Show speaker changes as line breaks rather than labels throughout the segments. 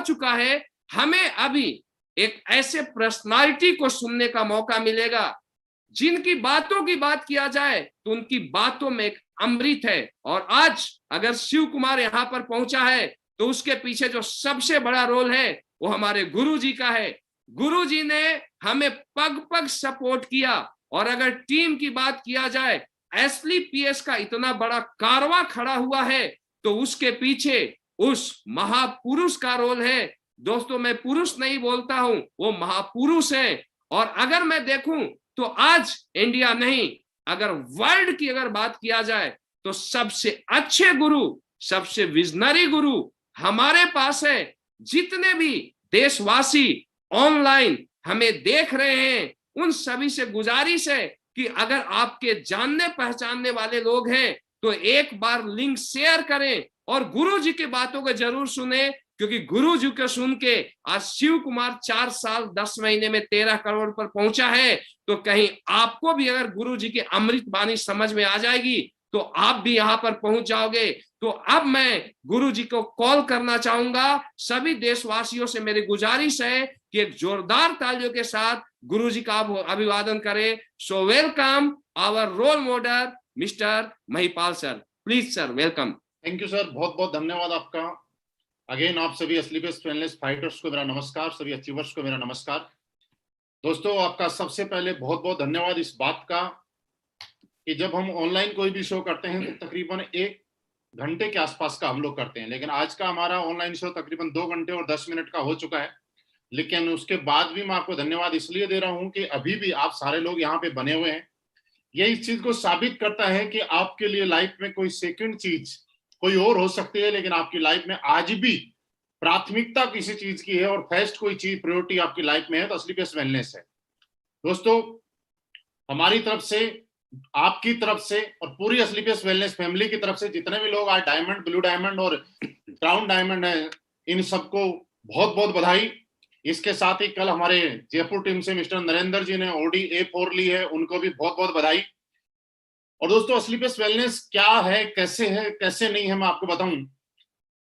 चुका है, हमें अभी एक ऐसे पर्सनालिटी को सुनने का मौका मिलेगा जिनकी बातों की बात किया जाए तो उनकी बातों में एक अमृत है। और आज अगर शिव कुमार यहां पर पहुंचा है तो उसके पीछे जो सबसे बड़ा रोल है वो हमारे गुरु जी का है। गुरु जी ने हमें पग पग सपोर्ट किया। और अगर टीम की बात किया जाए, एसलीपीएस का इतना बड़ा कारवां खड़ा हुआ है तो उसके पीछे उस महापुरुष का रोल है। दोस्तों, मैं पुरुष नहीं बोलता हूं, वो महापुरुष है। और अगर मैं देखूं तो आज इंडिया नहीं, अगर वर्ल्ड की अगर बात किया जाए तो सबसे अच्छे गुरु, सबसे विजनरी गुरु हमारे पास है। जितने भी देशवासी ऑनलाइन हमें देख रहे हैं, उन सभी से गुजारिश है कि अगर आपके जानने पहचानने वाले लोग हैं तो एक बार लिंक शेयर करें और गुरु जी की बातों को जरूर सुने, क्योंकि गुरु जी को सुन के आज शिव कुमार 4 साल 10 महीने में 13 करोड़ पर पहुंचा है। तो कहीं आपको भी अगर गुरु जी की अमृत वाणी समझ में आ जाएगी तो आप भी यहां पर पहुंच जाओगे। तो अब मैं गुरु जी को कॉल करना चाहूंगा। सभी देशवासियों से मेरी गुजारिश है कि एक जोरदार तालियों के साथ गुरु जी का अभिवादन करें। So welcome our role model mister Mahipal sir, please sir, welcome.
Thank you sir, बहुत बहुत धन्यवाद आपका। अगेन आप सभी एसलीपीएस पेनलेस फाइटर्स को मेरा नमस्कार, सभी अचीवर्स को मेरा नमस्कार। दोस्तों, आपका सबसे पहले बहुत बहुत धन्यवाद इस बात का कि जब हम ऑनलाइन कोई भी शो करते हैं तो तकरीबन 1 घंटे के आसपास का हम लोग करते हैं, लेकिन आज का हमारा ऑनलाइन शो तकरीबन 2 घंटे और 10 मिनट का हो चुका है। लेकिन उसके बाद भी मैं आपको धन्यवाद इसलिए दे रहा हूं कि अभी भी आप सारे लोग यहाँ पे बने हुए हैं। ये इस चीज को साबित करता है कि आपके लिए लाइफ में कोई सेकंड चीज कोई और हो सकती है, लेकिन आपकी लाइफ में आज भी प्राथमिकता किसी चीज की है और फर्स्ट कोई चीज प्रायोरिटी आपकी लाइफ में है तो एसलीपीएस वेलनेस है। दोस्तों, हमारी तरफ से, आपकी तरफ से और पूरी एसलीपीएस वेलनेस फैमिली की तरफ से जितने भी लोग आज डायमंड, ब्लू डायमंड और क्राउन डायमंड है, इन सबको बहुत बहुत बधाई। इसके साथ ही कल हमारे जयपुर टीम से मिस्टर नरेंद्र जी ने ओडी A4 ली है, उनको भी बहुत बहुत बधाई। और दोस्तों, एसलीपीएस वेलनेस क्या है, कैसे नहीं है, मैं आपको बताऊं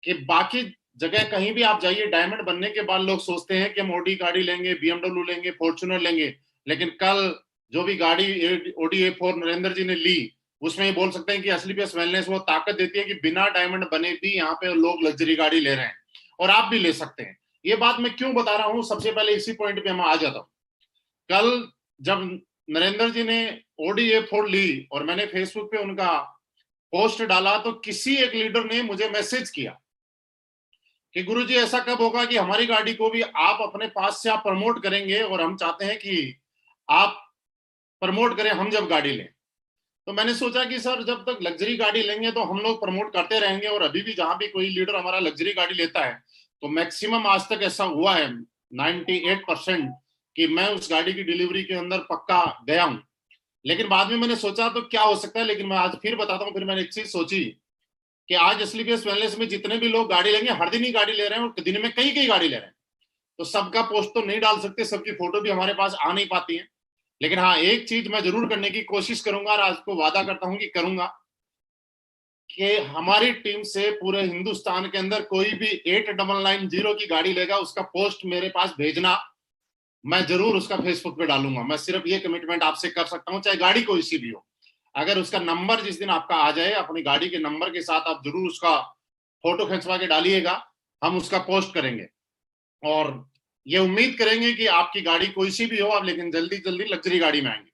कि बाकी जगह कहीं भी आप जाइए, डायमंड बनने के बाद लोग सोचते हैं कि हम ओडी गाड़ी लेंगे, BMW लेंगे, फॉर्च्यूनर लेंगे, लेकिन कल जो भी गाड़ी ओडी A4 नरेंद्र जी ने ली, उसमें ये बोल सकते हैं कि एसलीपीएस वेलनेस वो ताकत देती है कि बिना डायमंड बने भी यहाँ पे लोग लग्जरी गाड़ी ले रहे हैं और आप भी ले सकते हैं। ये बात मैं क्यों बता रहा हूँ, सबसे पहले इसी पॉइंट पे मैं आ जाता हूँ। कल जब नरेंद्र जी ने ओडी A4 ली और मैंने फेसबुक पे उनका पोस्ट डाला तो किसी एक लीडर ने मुझे मैसेज किया कि गुरुजी ऐसा कब होगा कि हमारी गाड़ी को भी आप अपने पास से आप प्रमोट करेंगे, और हम चाहते हैं कि आप प्रमोट करें हम जब गाड़ी लें। तो मैंने सोचा कि सर, जब तक लग्जरी गाड़ी लेंगे तो हम लोग प्रमोट करते रहेंगे, और अभी भी जहां भी कोई लीडर हमारा लग्जरी गाड़ी लेता है तो मैक्सिमम आज तक ऐसा हुआ है 98% कि मैं उस गाड़ी की डिलीवरी के अंदर पक्का गया हूं। लेकिन बाद में मैंने सोचा तो क्या हो सकता है, लेकिन मैं आज फिर बताता हूँ। फिर मैंने एक चीज सोची कि आज एसलीपीएस वेलनेस में जितने भी लोग गाड़ी लेंगे, हर दिन ही गाड़ी ले रहे हैं और दिन में कई कई गाड़ी ले रहे हैं, तो सबका पोस्ट तो नहीं डाल सकते, सबकी फोटो भी हमारे पास आ नहीं पाती है। लेकिन हाँ, एक चीज मैं जरूर करने की कोशिश करूंगा और आज को वादा करता हूं कि करूंगा कि हमारी टीम से पूरे हिंदुस्तान के अंदर कोई भी 8990 की गाड़ी लेगा, उसका पोस्ट मेरे पास भेजना, मैं जरूर उसका फेसबुक पे डालूंगा। मैं सिर्फ ये कमिटमेंट आपसे कर सकता हूं, चाहे गाड़ी कोई सी भी हो। अगर उसका नंबर जिस दिन आपका आ जाए, अपनी गाड़ी के नंबर के साथ आप जरूर उसका फोटो खिंचवा के डालिएगा, हम उसका पोस्ट करेंगे और ये उम्मीद करेंगे कि आपकी गाड़ी कोई सी भी हो, आप लेकिन जल्दी जल्दी लग्जरी गाड़ी में आएंगे।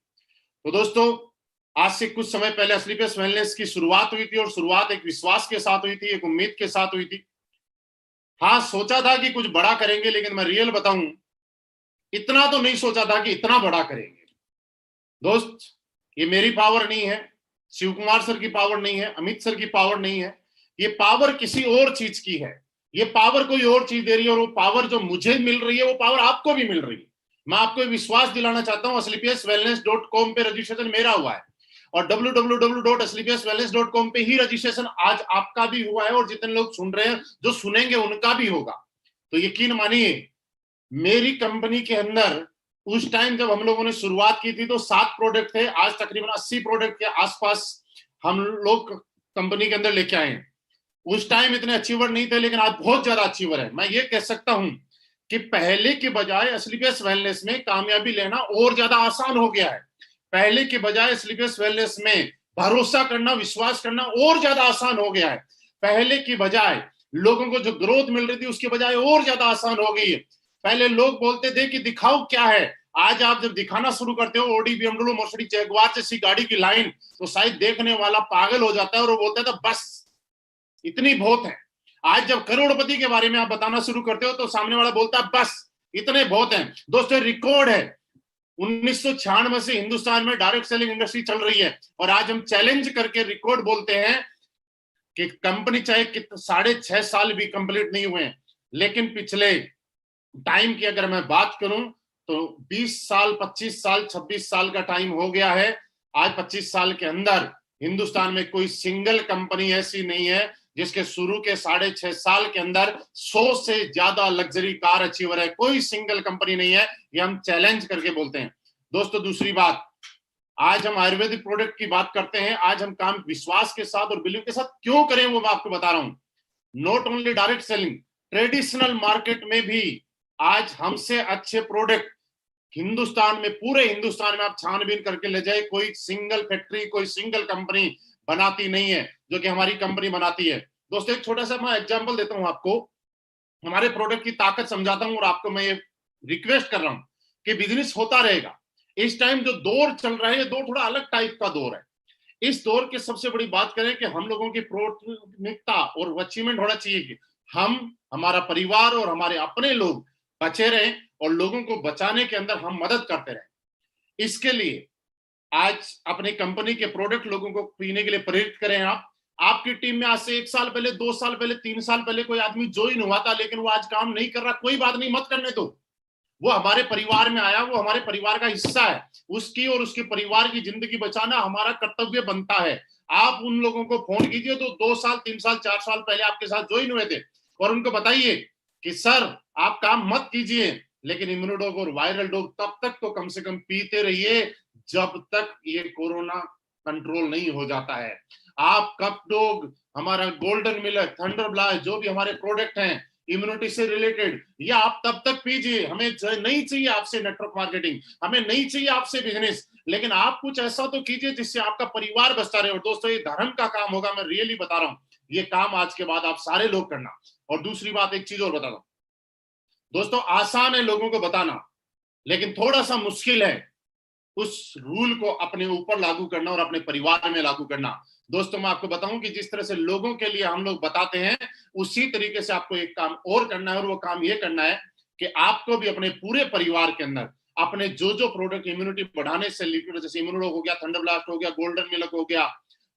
तो दोस्तों, आज से कुछ समय पहले एसलीपीएस वेलनेस की शुरुआत हुई थी, और शुरुआत एक विश्वास के साथ हुई थी, एक उम्मीद के साथ हुई थी। हाँ, सोचा था कि कुछ बड़ा करेंगे, लेकिन मैं रियल बताऊं, इतना तो नहीं सोचा था कि इतना बड़ा करेंगे। दोस्त, ये मेरी पावर नहीं है, शिव कुमार सर की पावर नहीं है, अमित सर की पावर नहीं है, ये पावर किसी और चीज की है। ये पावर कोई और चीज दे रही है, और वो पावर जो मुझे मिल रही है वो पावर आपको भी मिल रही है। मैं आपको विश्वास दिलाना चाहता हूं, sleepswellness.com पे रजिस्ट्रेशन मेरा हुआ है और www.sleepswellness.com पे ही रजिस्ट्रेशन आज आपका भी हुआ है, और जितने लोग सुन रहे हैं, जो सुनेंगे, उनका भी होगा। तो यकीन मानिए, मेरी कंपनी के अंदर उस टाइम जब हम लोगों ने शुरुआत की थी तो 7 प्रोडक्ट थे, आज तकरीबन 80 प्रोडक्ट के आसपास हम लोग कंपनी के अंदर लेके आए हैं। उस टाइम इतने अचीवर नहीं थे, लेकिन आज बहुत ज्यादा अचीवर है। मैं ये कह सकता हूं कि पहले के बजाय स्लीपियस वेलनेस में कामयाबी लेना और ज्यादा आसान हो गया है। पहले के बजाय स्लीपियस वेलनेस में भरोसा करना, विश्वास करना और ज्यादा आसान हो गया है। पहले की बजाय लोगों को जो ग्रोथ मिल रही थी उसके बजाय और ज्यादा आसान हो गई है। पहले लोग बोलते थे कि दिखाओ क्या है, आज आप जब दिखाना शुरू करते हो ऑडी, बीएमडब्ल्यू, मर्सिडीज, जैगुआर जैसी गाड़ी की लाइन, तो शायद देखने वाला पागल हो जाता है और वो बोलता था बस इतनी बहुत है। आज जब करोड़पति के बारे में आप बताना शुरू करते हो तो सामने वाला बोलता है बस इतने बहुत हैं। दोस्तों रिकॉर्ड है, 1996 से हिंदुस्तान में डायरेक्ट सेलिंग इंडस्ट्री चल रही है और आज हम चैलेंज करके रिकॉर्ड बोलते हैं कि कंपनी चाहे 6.5 साल भी कंप्लीट नहीं हुए, लेकिन पिछले टाइम की अगर मैं बात करूं तो 20 साल, 25 साल, 26 साल का टाइम हो गया है। आज 25 साल के अंदर हिंदुस्तान में कोई सिंगल कंपनी ऐसी नहीं है जिसके शुरू के 6.5 साल के अंदर 100 से ज्यादा लग्जरी कार अचीवर है। कोई सिंगल कंपनी नहीं है, ये हम चैलेंज करके बोलते हैं। दोस्तों दूसरी बात, आज हम आयुर्वेदिक प्रोडक्ट की बात करते हैं। आज हम काम विश्वास के साथ और बिलीव के साथ क्यों करें वो मैं आपको बता रहा हूं। Not only direct selling, traditional market में भी आज हमसे अच्छे प्रोडक्ट हिंदुस्तान में, पूरे हिंदुस्तान में आप छानबीन करके ले जाए, कोई सिंगल फैक्ट्री, कोई सिंगल कंपनी बनाती नहीं है जो कि हमारी कंपनी बनाती है। दोस्तों एक छोटा सा मैं एग्जांपल देता हूं आपको, हमारे प्रोडक्ट की ताकत समझाता हूं और आपको मैं ये रिक्वेस्ट कर रहा हूं कि बिजनेस होता रहेगा। इस टाइम जो दौर चल रहा है ये दौर थोड़ा अलग टाइप का दौर है। इस दौर की सबसे बड़ी बात करें कि हम लोगों की प्राथमिकता और अचीवमेंट होना चाहिए कि हम, हमारा परिवार और हमारे अपने लोग बचे रहें और लोगों को बचाने के अंदर हम मदद करते रहें। इसके लिए आज अपनी कंपनी के प्रोडक्ट लोगों को पीने के लिए प्रेरित करें। आप, आपकी टीम में आज से 1 साल पहले, 2 साल पहले, 3 साल पहले कोई आदमी ज्वाइन हुआ था लेकिन वो आज काम नहीं कर रहा, कोई बात नहीं, मत करने दो। वो हमारे परिवार में आया, वो हमारे परिवार का हिस्सा है। उसकी और उसके परिवार की जिंदगी बचाना हमारा कर्तव्य बनता है। आप उन लोगों को फोन कीजिए तो 2 साल, 3 साल, 4 साल पहले आपके साथ ज्वाइन हुए थे और उनको बताइए कि सर आप काम मत कीजिए, लेकिन इम्यूनोडोग और वायरल डोग तब तक तो कम से कम पीते रहिए जब तक ये कोरोना कंट्रोल नहीं हो जाता है। आप कप डोग, हमारा गोल्डन मिलर, थंडर ब्लास्ट, जो भी हमारे प्रोडक्ट हैं इम्यूनिटी से रिलेटेड, ये आप तब तक पीजिए। हमें नहीं चाहिए आपसे नेटवर्क मार्केटिंग, हमें नहीं चाहिए आपसे बिजनेस, लेकिन आप कुछ ऐसा तो कीजिए जिससे आपका परिवार बचता रहे। और दोस्तों ये धर्म का काम होगा, मैं रियली बता रहा हूं, ये काम आज के बाद आप सारे लोग करना। और दूसरी बात, एक चीज और बता दूं दोस्तों, आसान है लोगों को बताना, लेकिन थोड़ा सा मुश्किल है उस रूल को अपने ऊपर लागू करना और अपने परिवार में लागू करना। दोस्तों मैं आपको बताऊं कि जिस तरह से लोगों के लिए हम लोग बताते हैं, उसी तरीके से आपको एक काम और करना है, और वो काम ये करना है कि आपको भी अपने पूरे परिवार के अंदर अपने जो जो प्रोडक्ट इम्यूनिटी बढ़ाने से रिलेटेड, जैसे इम्यूनोडोग हो गया, थंडर ब्लास्ट हो गया, गोल्डन मिल्क हो गया,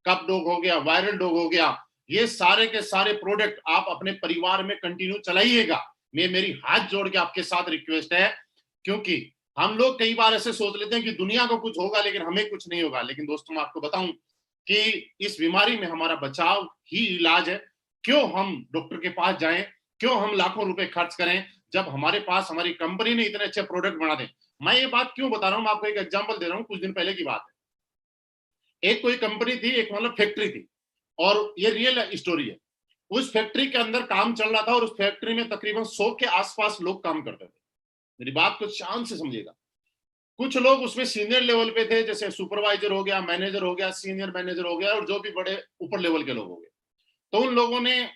कप डॉग हो गया, वायरल डॉग हो गया, ये सारे के सारे प्रोडक्ट आप अपने परिवार में कंटिन्यू चलाइएगा। मेरी हाथ जोड़ के आपके साथ रिक्वेस्ट है, क्योंकि हम लोग कई बार ऐसे सोच लेते हैं कि दुनिया को कुछ होगा लेकिन हमें कुछ नहीं होगा। लेकिन दोस्तों मैं आपको बताऊं कि इस बीमारी में हमारा बचाव ही इलाज है। क्यों हम डॉक्टर के पास जाएं, क्यों हम लाखों रुपए खर्च करें जब हमारे पास हमारी कंपनी ने इतने अच्छे प्रोडक्ट बना दे। मैं ये बात क्यों बता रहा हूं, मैं आपको एक एग्जांपल दे रहा हूं। कुछ दिन पहले की बात है, एक कोई कंपनी थी, एक मतलब फैक्ट्री थी, और ये रियल स्टोरी है। उस फैक्ट्री के अंदर काम चल रहा था और उस फैक्ट्री में तकरीबन 100 के आसपास लोग काम करते थे। मेरी बात को शान से समझिएगा। कुछ लोग उसमें सीनियर लेवल पे थे, जैसे सुपरवाइजर हो गया, मैनेजर हो गया, सीनियर मैनेजर हो गया, और जो भी बड़े ऊपर लेवल के लोग हो गए। तो उन लोगों ने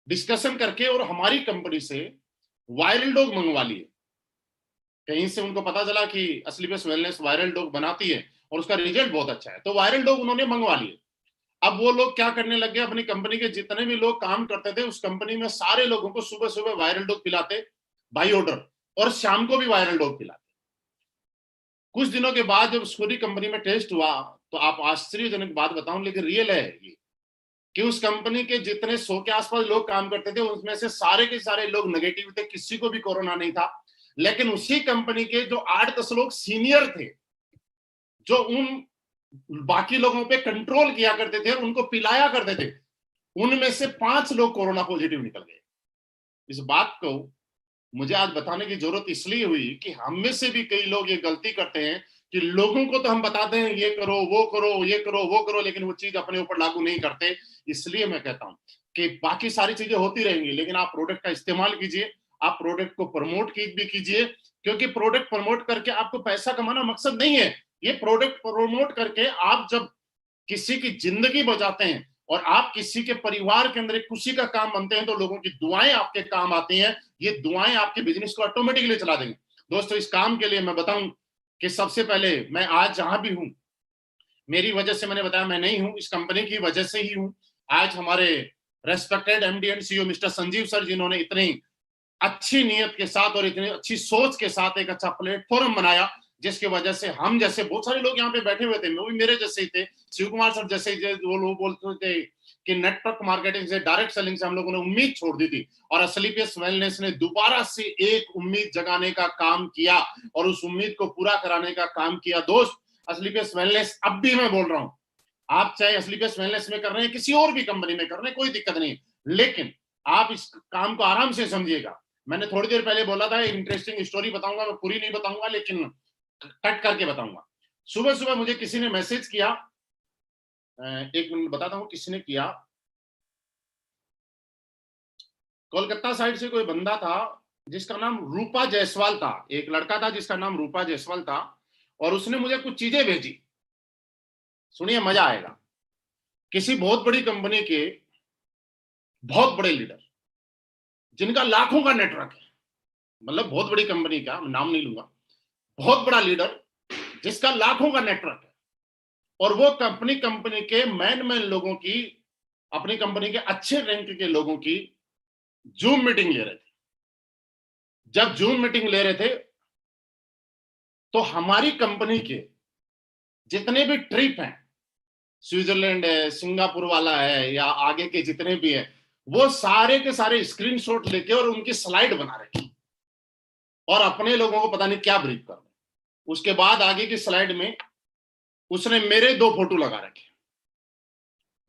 डिस्कशन करके और हमारी कंपनी से वायरल डॉग मंगवा लिए। कहीं से उनको पता चला कि असली बेस्ट वेलनेस वायरल डॉग बनाती है और उसका रिजल्ट बहुत अच्छा है, तो वायरल डॉग उन्होंने मंगवा लिए। अब वो लोग क्या करने लगे, अपनी कंपनी के जितने भी लोग काम करते थे उस कंपनी में सारे लोगों को सुबह सुबह वायरल डॉग पिलाते बाई ऑर्डर, और शाम को भी वायरल डॉग पिलाते। कुछ दिनों के बाद जब पूरी कंपनी में टेस्ट हुआ तो आप आश्चर्यजनक बात बताऊं, लेकिन रियल है ये, कि उस कंपनी के जितने 100 के आसपास लोग काम करते थे उसमें से सारे के सारे लोग नेगेटिव थे, किसी को भी कोरोना नहीं था। लेकिन उसी कंपनी के जो 8-10 लोग सीनियर थे, जो उन बाकी लोगों पे कंट्रोल किया करते थे, उनको पिलाया करते थे, उनमें से 5 लोग कोरोना पॉजिटिव निकल गए। इस बात को मुझे आज बताने की जरूरत इसलिए हुई कि हम में से भी कई लोग ये गलती करते हैं कि लोगों को तो हम बताते हैं ये करो वो करो ये करो वो करो, लेकिन वो चीज अपने ऊपर लागू नहीं करते। इसलिए मैं कहता हूं कि बाकी सारी चीजें होती रहेंगी, लेकिन आप प्रोडक्ट का इस्तेमाल कीजिए, आप प्रोडक्ट को प्रमोट भी कीजिए, क्योंकि प्रोडक्ट प्रमोट करके आपको पैसा कमाना मकसद नहीं है। ये प्रोडक्ट प्रमोट करके आप जब किसी की जिंदगी बचाते हैं और आप किसी के परिवार के अंदर एक खुशी का काम बनते हैं, तो लोगों की दुआएं आपके काम आती हैं। ये दुआएं आपके बिजनेस को ऑटोमेटिकली चला देंगे। दोस्तों, इस काम के लिए मैं बताऊं कि सबसे पहले मैं आज जहां भी हूं, मेरी वजह से, मैंने बताया मैं नहीं हूं, इस कंपनी की वजह से ही हूं। आज हमारे respected MD and CEO mister Sanjeev sir, जिन्होंने इतनी अच्छी नीयत के साथ और इतनी अच्छी सोच के साथ एक अच्छा प्लेटफॉर्म बनाया, जिसकी वजह से हम जैसे बहुत सारे लोग यहाँ पे बैठे हुए थे, वो भी मेरे जैसे ही थे, शिव कुमार सर जैसे ही, वो लोग बोलते थे कि नेटवर्क मार्केटिंग से, डायरेक्ट सेलिंग से हम लोगों ने उम्मीद छोड़ दी थी, और असलीपियस वेलनेस ने दोबारा से एक उम्मीद जगाने का काम किया और उस उम्मीद को पूरा कराने का काम किया। दोस्त, असलीपियस वेलनेस, अब भी मैं बोल रहा हूं, आप चाहे असलीपियस वेलनेस में कर रहे हैं, किसी और भी कंपनी में कर रहे हैं, कोई दिक्कत नहीं, लेकिन आप इस काम को आराम से समझिएगा। मैंने थोड़ी देर पहले बोला था इंटरेस्टिंग स्टोरी बताऊंगा, मैं पूरी नहीं बताऊंगा लेकिन कट करके बताऊंगा। सुबह सुबह मुझे किसी ने मैसेज किया, एक मिनट बताता हूं किसी ने किया। कोलकाता साइड से कोई बंदा था जिसका नाम रूपा जायसवाल था, एक लड़का था जिसका नाम रूपा जायसवाल था, और उसने मुझे कुछ चीजें भेजी। सुनिए, मजा आएगा। किसी बहुत बड़ी कंपनी के बहुत बड़े लीडर, जिनका लाखों का नेटवर्क है, मतलब बहुत बड़ी कंपनी का, नाम नहीं लूंगा, बहुत बड़ा लीडर जिसका लाखों का नेटवर्क है, और वो कंपनी के मैन लोगों की, अपनी कंपनी के अच्छे रैंक के लोगों की जूम मीटिंग ले रहे थे। जब जूम मीटिंग ले रहे थे, तो हमारी कंपनी के जितने भी ट्रिप हैं, स्विट्जरलैंड है, सिंगापुर वाला है, या आगे के जितने भी है, वो सारे के सारे स्क्रीनशॉट लेके और उनकी स्लाइड बना रहे थे और अपने लोगों को पता नहीं क्या ब्रीफ कर रहे। उसके बाद आगे की स्लाइड में उसने मेरे 2 फोटो लगा रखे।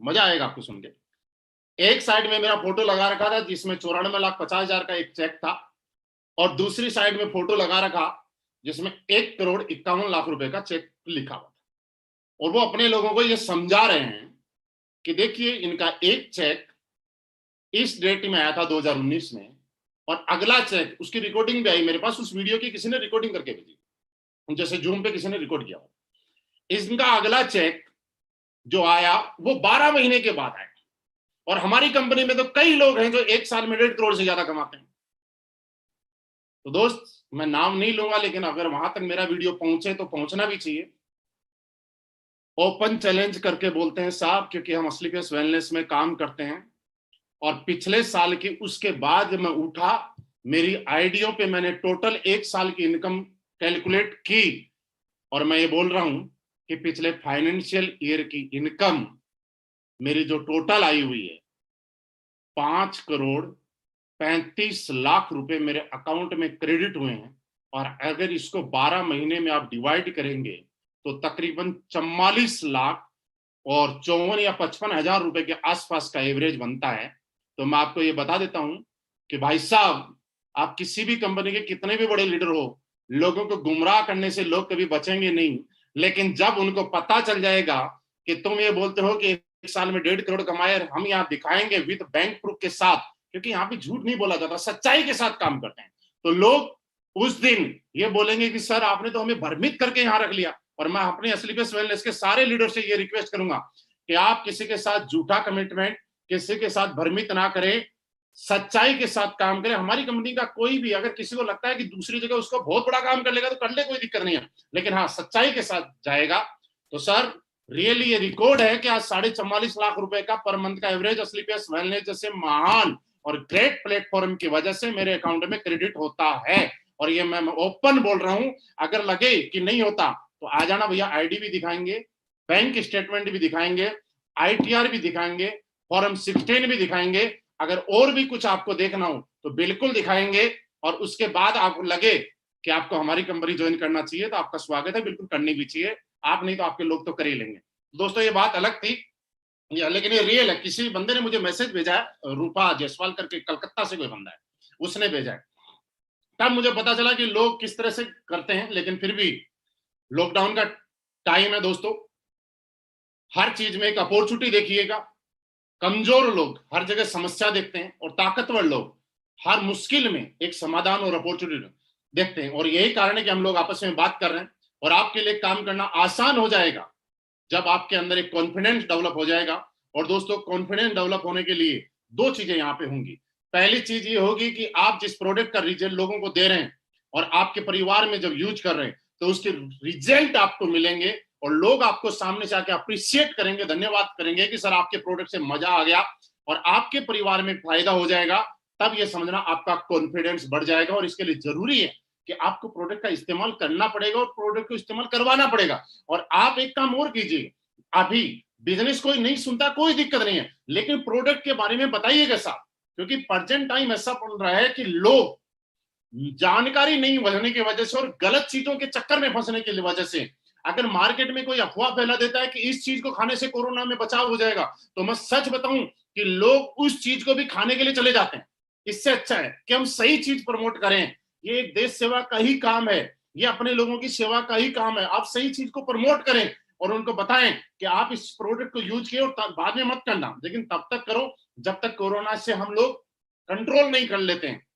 मजा आएगा आपको सुन के। एक साइड में मेरा फोटो लगा रखा था जिसमें 94,50,000 का एक चेक था, और दूसरी साइड में फोटो लगा रखा जिसमें 1,51,00,000 रुपए का चेक लिखा हुआ था। और वो अपने लोगों को ये समझा रहे हैं कि देखिए, इनका एक चेक इस डेट में आया था 2019 में, और अगला चेक, उसकी रिकॉर्डिंग भी आई मेरे पास, उस वीडियो की किसी ने रिकॉर्डिंग करके भेजी, जैसे जूम पे किसी ने रिकॉर्ड किया हो। इनका अगला चेक जो आया वो 12 महीने के बाद आया, और हमारी कंपनी में तो कई लोग हैं जो एक साल में 1.5 करोड़ से ज्यादा कमाते हैं। तो दोस्त, मैं नाम नहीं लूंगा, लेकिन अगर वहां तक मेरा वीडियो पहुंचे तो पहुंचना भी चाहिए। ओपन चैलेंज करके बोलते हैं साहब, क्योंकि हम असलीपियस वेलनेस में काम करते हैं, और पिछले साल की, उसके बाद मैं उठा, मेरी आईडियो पे मैंने टोटल 1 साल की इनकम कैलकुलेट की, और मैं ये बोल रहा हूं कि पिछले फाइनेंशियल ईयर की इनकम मेरी जो टोटल आई हुई है, 5,35,00,000 रुपए मेरे अकाउंट में क्रेडिट हुए हैं। और अगर इसको 12 महीने में आप डिवाइड करेंगे तो तकरीबन 44 लाख और 54 या 55 हजार रुपए के आसपास का एवरेज बनता है। तो मैं आपको ये बता देता हूं कि भाई साहब, आप किसी भी कंपनी के कितने भी बड़े लीडर हो, लोगों को गुमराह करने से लोग कभी बचेंगे नहीं, लेकिन जब उनको पता चल जाएगा कि तुम ये बोलते हो कि 1 साल में 1.5 करोड़ कमाए, हम यहाँ दिखाएंगे विद बैंक प्रूफ के साथ, क्योंकि यहाँ पे झूठ नहीं बोला जाता, सच्चाई के साथ काम करते हैं, तो लोग उस दिन ये बोलेंगे कि सर आपने तो हमें भ्रमित करके यहाँ रख लिया। और मैं अपने असलीपियस वेलनेस के सारे लीडर से ये रिक्वेस्ट करूंगा कि आप किसी के साथ झूठा कमिटमेंट, किसी के साथ भ्रमित ना करें, सच्चाई के साथ काम करें। हमारी कंपनी का कोई भी, अगर किसी को लगता है कि दूसरी जगह उसको बहुत बड़ा काम कर लेगा तो कर ले, कोई दिक्कत नहीं है, लेकिन हाँ, सच्चाई के साथ जाएगा। तो सर, रियली ये रिकॉर्ड है कि आज 44.5 लाख रुपए का पर मंथ का एवरेज असलीपियस वेलनेस जैसे महान और ग्रेट प्लेटफॉर्म की वजह से मेरे अकाउंट में क्रेडिट होता है। और ये मैं ओपन बोल रहा हूं, अगर लगे कि नहीं होता तो आ जाना भैया, आईडी भी दिखाएंगे, बैंक स्टेटमेंट भी दिखाएंगे, आईटीआर भी दिखाएंगे, फॉर्म 16 भी दिखाएंगे, अगर और भी कुछ आपको देखना हो तो बिल्कुल दिखाएंगे। और उसके बाद आपको लगे कि आपको हमारी कंपनी ज्वाइन करना चाहिए तो आपका स्वागत है, बिल्कुल करनी भी चाहिए। आप नहीं तो आपके लोग तो कर ही लेंगे। दोस्तों, ये बात अलग थी, लेकिन ये रियल है। किसी बंदे ने मुझे मैसेज भेजा है, रूपा जायसवाल करके, कलकत्ता से कोई बंदा है, उसने भेजा है। तब मुझे पता चला कि लोग किस तरह से करते हैं, लेकिन फिर भी लॉकडाउन का टाइम है दोस्तों, हर चीज में एक अपॉर्चुनिटी देखिएगा। कमजोर लोग हर जगह समस्या देखते हैं और ताकतवर लोग हर मुश्किल में एक समाधान और अपॉर्चुनिटी देखते हैं। और यही कारण है कि हम लोग आपस में बात कर रहे हैं और आपके लिए काम करना आसान हो जाएगा जब आपके अंदर एक कॉन्फिडेंस डेवलप हो जाएगा। और दोस्तों, कॉन्फिडेंस डेवलप होने के लिए दो चीजें यहाँ पे होंगी। पहली चीज ये होगी कि आप जिस प्रोडक्ट का रिजल्ट लोगों को दे रहे हैं और आपके परिवार में जब यूज कर रहे हैं तो उसके रिजल्ट आपको मिलेंगे और लोग आपको सामने से आके अप्रिशिएट करेंगे, धन्यवाद करेंगे कि सर आपके प्रोडक्ट से मजा आ गया और आपके परिवार में फायदा हो जाएगा। तब ये समझना आपका कॉन्फिडेंस बढ़ जाएगा। और इसके लिए जरूरी है कि आपको प्रोडक्ट का इस्तेमाल करना पड़ेगा और प्रोडक्ट को इस्तेमाल करवाना पड़ेगा। और आप एक काम और कीजिए, अभी बिजनेस कोई नहीं सुनता, कोई दिक्कत नहीं है, लेकिन प्रोडक्ट के बारे में बताइएगा साहब, क्योंकि प्रेजेंट टाइम ऐसा बन रहा है कि लोग जानकारी नहीं होने की वजह से और गलत चीजों के चक्कर में फंसने की वजह से अगर मार्केट में कोई अफवाह फैला देता है कि इस चीज को खाने से कोरोना में बचाव हो जाएगा, तो मैं सच बताऊं कि लोग उस चीज को भी खाने के लिए चले जाते हैं। इससे अच्छा है कि हम सही चीज प्रमोट करें। ये एक देश सेवा का ही काम है, ये अपने लोगों की सेवा का ही काम है। आप सही चीज को प्रमोट करें और उनको बताएं कि आप इस प्रोडक्ट को यूज किए और बाद में मत करना, लेकिन तब तक करो जब तक कोरोना से हम लोग कंट्रोल नहीं कर लेते हैं।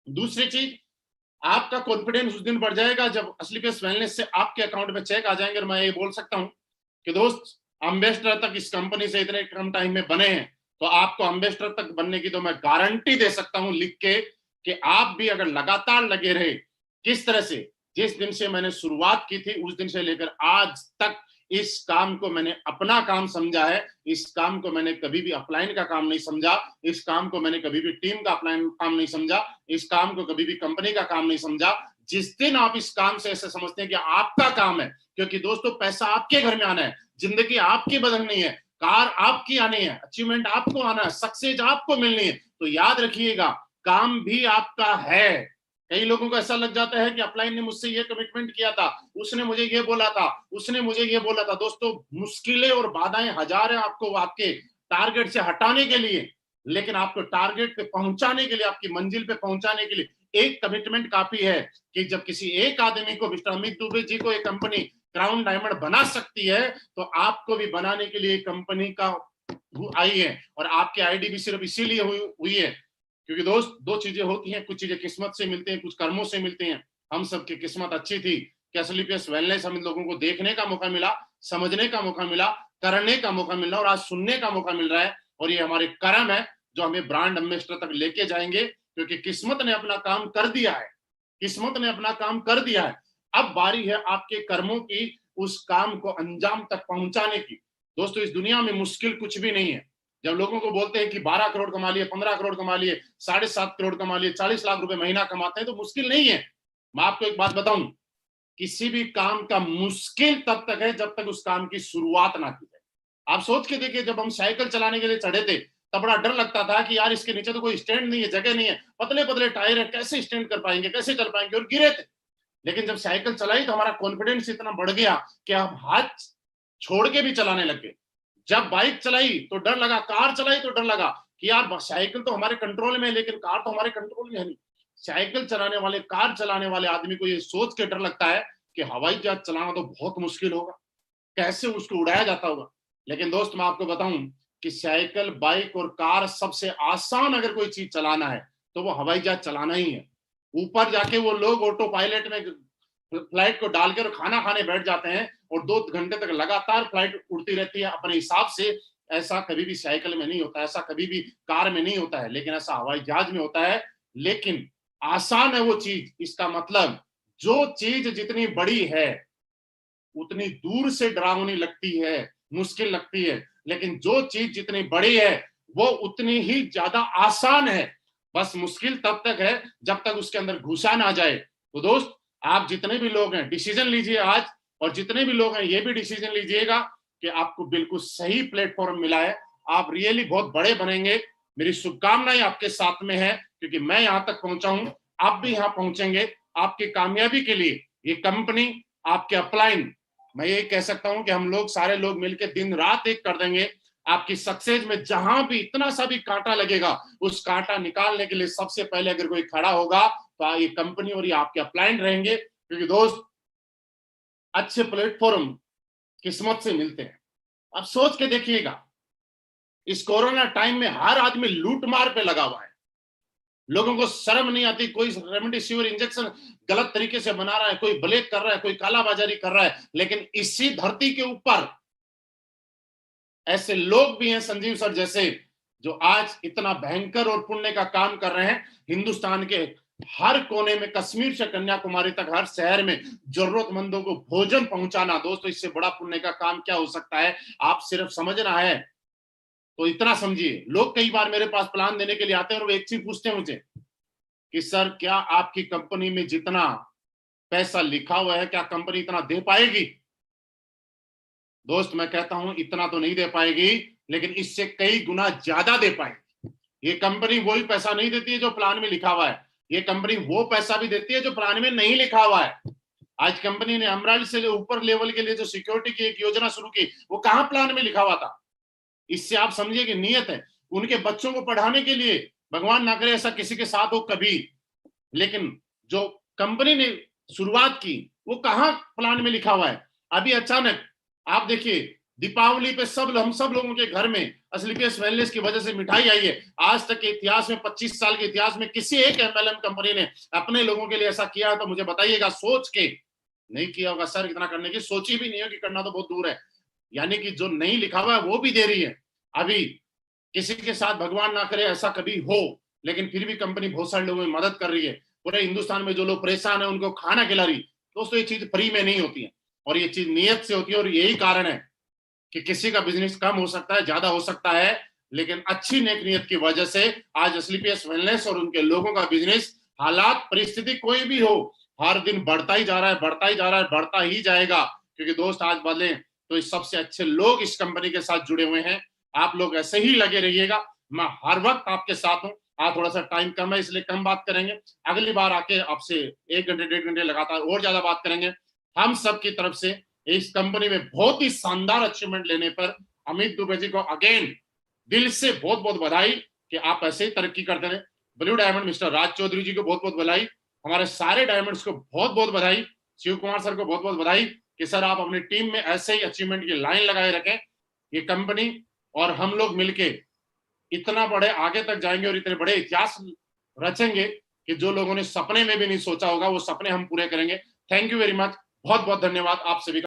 दूसरी चीज, आपका कॉन्फिडेंस उस दिन बढ़ जाएगा जब असली पेस वेलनेस से आपके अकाउंट में चेक आ जाएंगे। और मैं ये बोल सकता हूं कि दोस्त, एम्बेसडर तक इस कंपनी से इतने कम टाइम में बने हैं, तो आपको एम्बेसडर तक बनने की तो मैं गारंटी दे सकता हूं लिख के कि आप भी अगर लगातार लगे रहे, किस तरह से जिस दिन से मैंने शुरुआत की थी उस दिन से लेकर आज तक इस काम को मैंने अपना काम समझा है। इस काम को मैंने कभी भी अपलाइन का काम नहीं समझा, इस काम को मैंने कभी भी टीम का अपलाइन काम नहीं समझा, इस काम को कभी भी कंपनी का काम नहीं समझा। जिस दिन आप इस काम से ऐसे समझते हैं कि आपका काम है, क्योंकि दोस्तों पैसा आपके घर में आना है, जिंदगी आपकी बदलनी है, कार आपकी आनी है, अचीवमेंट आपको आना है, सक्सेस आपको मिलनी है, तो याद रखिएगा काम भी आपका है। कई लोगों को ऐसा लग जाता है कि अपलाइन ने मुझसे ये कमिटमेंट किया था, उसने मुझे ये बोला था, उसने मुझे ये बोला था। दोस्तों, मुश्किलें और बाधाएं हजार हैं आपको आपके टारगेट से हटाने के लिए, लेकिन आपको टारगेट पे पहुंचाने के लिए, आपकी मंजिल पे पहुंचाने के लिए एक कमिटमेंट काफी है कि जब किसी एक आदमी को, मिस्टर अमित दुबे जी को, एक कंपनी क्राउन डायमंड बना सकती है, तो आपको भी बनाने के लिए कंपनी का आई है। और आपकी आईडी भी सिर्फ इसीलिए हुई है क्योंकि दोस्त, दो चीजें होती हैं, कुछ चीजें किस्मत से मिलती हैं, कुछ कर्मों से मिलती हैं। हम सबकी किस्मत अच्छी थी कि असली पेस वेलनेस हम लोगों को देखने का मौका मिला, समझने का मौका मिला, करने का मौका मिला और आज सुनने का मौका मिल रहा है। और ये हमारे कर्म है जो हमें ब्रांड एम्बेसडर तक लेके जाएंगे, क्योंकि किस्मत ने अपना काम कर दिया है, किस्मत ने अपना काम कर दिया है। अब बारी है आपके कर्मों की उस काम को अंजाम तक पहुंचाने की। दोस्तों, इस दुनिया में मुश्किल कुछ भी नहीं है। जब लोगों को बोलते हैं कि 12 करोड़ कमा लिए, 15 करोड़ कमा लिए, 7.5 करोड़ कमा लिए, 40 लाख रुपए महीना कमाते हैं, तो मुश्किल नहीं है। मैं आपको एक बात बताऊं, किसी भी काम का मुश्किल तब तक है जब तक उस काम की शुरुआत ना की जाए। आप सोच के देखिए, जब हम साइकिल चलाने के लिए चढ़े थे तब बड़ा डर लगता था कि यार इसके नीचे तो कोई स्टैंड नहीं है, जगह नहीं है, पतले पतले टायर है, कैसे स्टैंड कर पाएंगे, कैसे चल पाएंगे, और गिरे थे। लेकिन जब साइकिल चलाई तो हमारा कॉन्फिडेंस इतना बढ़ गया कि हम हाथ छोड़ के भी चलाने लग गए। जब बाइक चलाई तो डर लगा, कार चलाई तो डर लगा कि यार साइकिल तो हमारे कंट्रोल में है लेकिन कार तो हमारे कंट्रोल में है नहीं। साइकिल चलाने वाले, कार चलाने वाले आदमी को ये सोच के डर लगता है कि हवाई जहाज चलाना तो बहुत मुश्किल होगा, कैसे उसको उड़ाया जाता होगा। लेकिन दोस्त, मैं आपको बताऊं कि साइकिल, बाइक और कार सबसे आसान अगर कोई चीज चलाना है तो वो हवाई जहाज चलाना ही है। ऊपर जाके वो लोग ऑटो पायलट में फ्लाइट को डालकर खाना खाने बैठ जाते हैं और 2 घंटे तक लगातार फ्लाइट उड़ती रहती है अपने हिसाब से। ऐसा कभी भी साइकिल में नहीं होता, ऐसा कभी भी कार में नहीं होता है, लेकिन ऐसा हवाई जहाज में होता है। लेकिन आसान है वो चीज। इसका मतलब जो चीज जितनी बड़ी है उतनी दूर से डरावनी लगती है, मुश्किल लगती है, लेकिन जो चीज जितनी बड़ी है वो उतनी ही ज्यादा आसान है। बस मुश्किल तब तक है जब तक उसके अंदर घुसा ना जाए। तो दोस्त, आप जितने भी लोग हैं डिसीजन लीजिए आज, और जितने भी लोग हैं ये भी डिसीजन लीजिएगा कि आपको बिल्कुल सही प्लेटफॉर्म मिला है, आप रियली बहुत बड़े बनेंगे। मेरी शुभकामनाएं आपके साथ में है, क्योंकि मैं यहां तक पहुंचा हूं, आप भी यहां पहुंचेंगे। आपकी कामयाबी के लिए ये कंपनी, आपके अपलाइन, मैं ये कह सकता हूं कि हम लोग सारे लोग मिलकर दिन रात एक कर देंगे। आपकी सक्सेस में जहां भी इतना सा भी कांटा लगेगा, उस कांटा निकालने के लिए सबसे पहले अगर कोई खड़ा होगा तो ये कंपनी और ये आपके अपलाइन रहेंगे। क्योंकि दोस्त, अच्छे प्लेटफॉर्म किस्मत से मिलते हैं। आप सोच के देखिएगा, इस कोरोना टाइम में हर आदमी लूटमार पे लगा हुआ है। लोगों को शर्म नहीं आती, कोई रेमडेसिविर इंजेक्शन गलत तरीके से बना रहा है, कोई ब्लैक कर रहा है, कोई कालाबाजारी कर रहा है, लेकिन इसी धरती के ऊपर ऐसे लोग भी हैं, संजीव सर जैसे, जो आज इतना भयंकर और पुण्य का काम कर रहे हैं। हिंदुस्तान के हर कोने में, कश्मीर से कन्याकुमारी तक हर शहर में जरूरतमंदों को भोजन पहुंचाना। दोस्तों, इससे बड़ा पुण्य का काम क्या हो सकता है? आप सिर्फ समझना है तो इतना समझिए। लोग कई बार मेरे पास प्लान देने के लिए आते हैं और वो एक चीज पूछते हैं मुझे कि सर, क्या आपकी कंपनी में जितना पैसा लिखा हुआ है, क्या कंपनी इतना दे पाएगी? दोस्त, मैं कहता हूं इतना तो नहीं दे पाएगी, लेकिन इससे कई गुना ज्यादा दे पाएगी। ये कंपनी वही पैसा नहीं देती है जो प्लान में लिखा हुआ है, ये कंपनी वो पैसा भी देती है जो प्लान में नहीं लिखा हुआ है। आज कंपनी ने एमराल्ड से ऊपर लेवल के लिए जो सिक्योरिटी की एक योजना शुरू की, वो कहां प्लान में लिखा हुआ था? इससे आप समझिए कि नियत है। उनके बच्चों को पढ़ाने के लिए, भगवान ना करे ऐसा किसी के साथ हो कभी, लेकिन जो कंपनी ने शुरुआत की वो कहां प्लान में लिखा हुआ है? अभी अचानक आप देखिए, दीपावली पे हम सब लोगों के घर में एस्क्लेपियस वेलनेस की वजह से मिठाई आई है। आज तक के इतिहास में, 25 साल के इतिहास में किसी एक एमएलएम कंपनी ने अपने लोगों के लिए ऐसा किया है तो मुझे बताइएगा। सोच के नहीं किया होगा सर, इतना करने की सोची भी नहीं है, कि करना तो बहुत दूर है। यानी कि जो नहीं लिखा हुआ है वो भी दे रही है। अभी किसी के साथ भगवान ना करे ऐसा कभी हो, लेकिन फिर भी कंपनी बहुत सारे लोगों में मदद कर रही है। पूरे हिंदुस्तान में जो लोग परेशान है उनको खाना खिला रही। दोस्तों, ये चीज फ्री में नहीं होती है, और ये चीज नियत से होती है। और यही कारण है कि किसी का बिजनेस कम हो सकता है, ज्यादा हो सकता है, लेकिन अच्छी नेक नियत की वजह से आज एस्क्लेपियस वेलनेस और उनके लोगों का बिजनेस, हालात परिस्थिति कोई भी हो, हर दिन बढ़ता ही जा रहा है, बढ़ता ही जा रहा है, बढ़ता ही जाएगा। क्योंकि दोस्त, आज बदले तो इस सबसे अच्छे लोग इस कंपनी के साथ जुड़े हुए हैं। आप लोग ऐसे ही लगे रहिएगा, मैं हर वक्त आपके साथ हूं। आज थोड़ा सा टाइम कम है इसलिए कम बात करेंगे, अगली बार आके आपसे 1 घंटे 1.5 घंटे लगातार और ज्यादा बात करेंगे। हम सब की तरफ से इस कंपनी में बहुत ही शानदार अचीवमेंट लेने पर अमित दुबे जी को अगेन दिल से बहुत बहुत बधाई कि आप ऐसे ही तरक्की करते रहे। ब्लू डायमंड मिस्टर राज चौधरी जी को बहुत बहुत बधाई, हमारे सारे डायमंड्स को बहुत बहुत बधाई, शिव कुमार सर को बहुत बहुत बधाई कि सर आप अपनी टीम में ऐसे ही अचीवमेंट की लाइन लगाए रखें। ये कंपनी और हम लोग मिलके इतना बड़े आगे तक जाएंगे और इतने बड़े इतिहास रचेंगे कि जो लोगों ने सपने में भी नहीं सोचा होगा, वो सपने हम पूरे करेंगे। थैंक यू वेरी मच, बहुत बहुत धन्यवाद आप सभी का।